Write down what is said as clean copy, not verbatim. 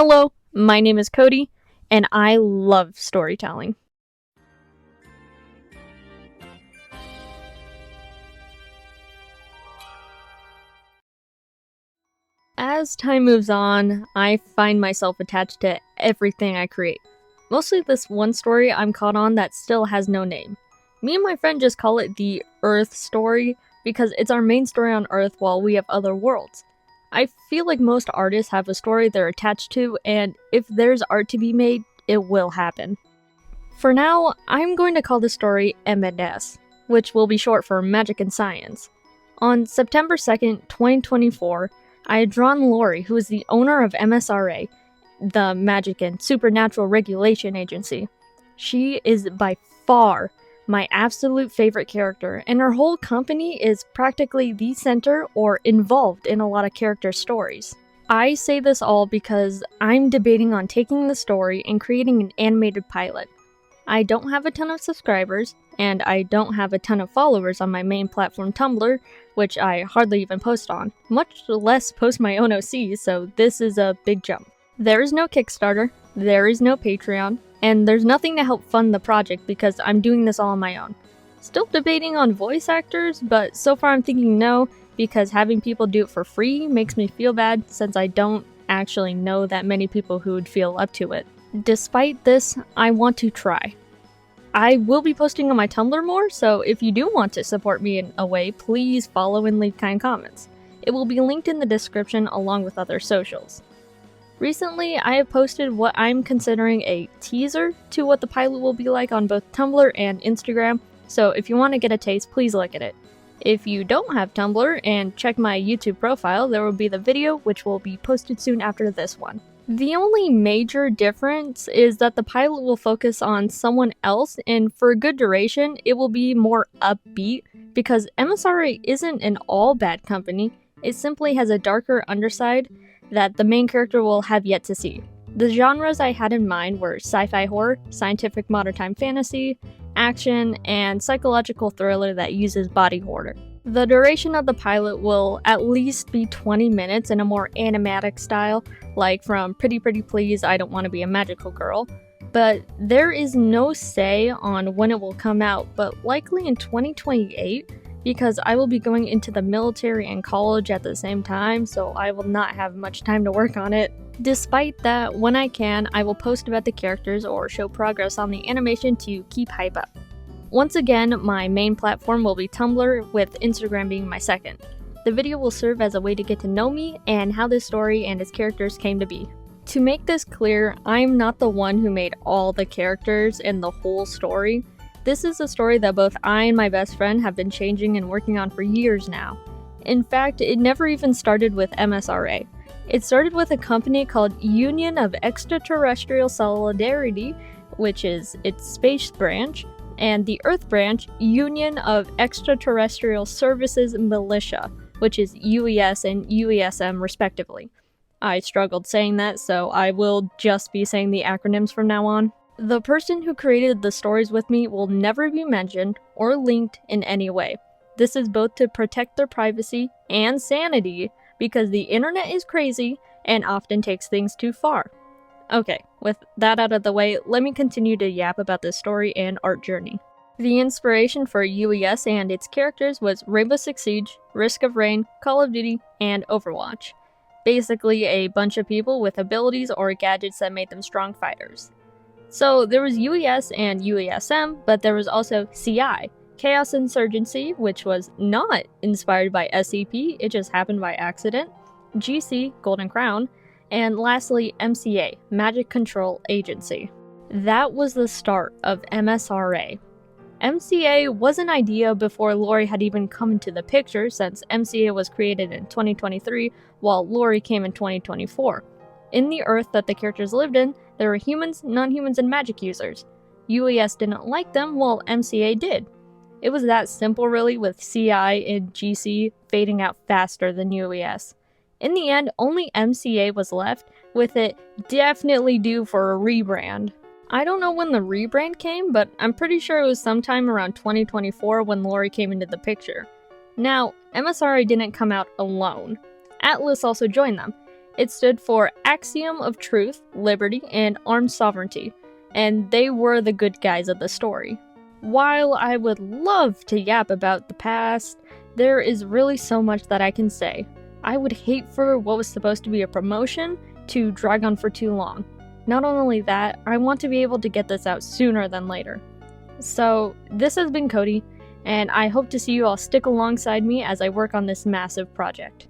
Hello, my name is Cody, and I love storytelling. As time moves on, I find myself attached to everything I create. Mostly this one story I'm caught on that still has no name. Me and my friend just call it the Earth story because it's our main story on Earth while we have other worlds. I feel like most artists have a story they're attached to, and if there's art to be made, it will happen. For now, I'm going to call the story M&S, which will be short for Magic and Science. On September 2nd, 2024, I had drawn Lori, who is the owner of MSRA, the Magic and Supernatural Regulation Agency. She is by far my absolute favorite character, and her whole company is practically the center or involved in a lot of character stories. I say this all because I'm debating on taking the story and creating an animated pilot. I don't have a ton of subscribers, and I don't have a ton of followers on my main platform Tumblr, which I hardly even post on, much less post my own OCs, so this is a big jump. There is no Kickstarter, there is no Patreon, and there's nothing to help fund the project because I'm doing this all on my own. Still debating on voice actors, but so far I'm thinking no, because having people do it for free makes me feel bad since I don't actually know that many people who would feel up to it. Despite this, I want to try. I will be posting on my Tumblr more, so if you do want to support me in a way, please follow and leave kind comments. It will be linked in the description along with other socials. Recently, I have posted what I'm considering a teaser to what the pilot will be like on both Tumblr and Instagram, so if you want to get a taste, please look at it. If you don't have Tumblr and check my YouTube profile, there will be the video which will be posted soon after this one. The only major difference is that the pilot will focus on someone else, and for a good duration, it will be more upbeat, because MSRA isn't an all-bad company, it simply has a darker underside that the main character will have yet to see. The genres I had in mind were sci-fi horror, scientific modern time fantasy, action, and psychological thriller that uses body horror. The duration of the pilot will at least be 20 minutes in a more animatic style, like from Pretty Pretty Please, I Don't Want to Be a Magical Girl, but there is no say on when it will come out, but likely in 2028, because I will be going into the military and college at the same time, so I will not have much time to work on it. Despite that, when I can, I will post about the characters or show progress on the animation to keep hype up. Once again, my main platform will be Tumblr, with Instagram being my second. The video will serve as a way to get to know me and how this story and its characters came to be. To make this clear, I'm not the one who made all the characters and the whole story. This is a story that both I and my best friend have been changing and working on for years now. In fact, it never even started with MSRA. It started with a company called Union of Extraterrestrial Solidarity, which is its space branch, and the Earth branch, Union of Extraterrestrial Services Militia, which is UES and UESM respectively. I struggled saying that, so I will just be saying the acronyms from now on. The person who created the stories with me will never be mentioned or linked in any way. This is both to protect their privacy and sanity, because the internet is crazy and often takes things too far. Okay, with that out of the way, let me continue to yap about this story and art journey. The inspiration for UES and its characters was Rainbow Six Siege, Risk of Rain, Call of Duty, and Overwatch. Basically a bunch of people with abilities or gadgets that made them strong fighters. So there was UES and UESM, but there was also CI, Chaos Insurgency, which was not inspired by SCP, it just happened by accident, GC, Golden Crown, and lastly MCA, Magic Control Agency. That was the start of MSRA. MCA was an idea before Lori had even come into the picture, since MCA was created in 2023 while Lori came in 2024. In the Earth that the characters lived in, there were humans, non-humans, and magic users. UES didn't like them, while MCA did. It was that simple really, with CI and GC fading out faster than UES. In the end, only MCA was left, with it definitely due for a rebrand. I don't know when the rebrand came, but I'm pretty sure it was sometime around 2024 when Lori came into the picture. Now, MSRA didn't come out alone. Atlas also joined them, It stood for Axiom of Truth, Liberty, and Armed Sovereignty, and they were the good guys of the story. While I would love to yap about the past, there is really so much that I can say. I would hate for what was supposed to be a promotion to drag on for too long. Not only that, I want to be able to get this out sooner than later. So, this has been Cody, and I hope to see you all stick alongside me as I work on this massive project.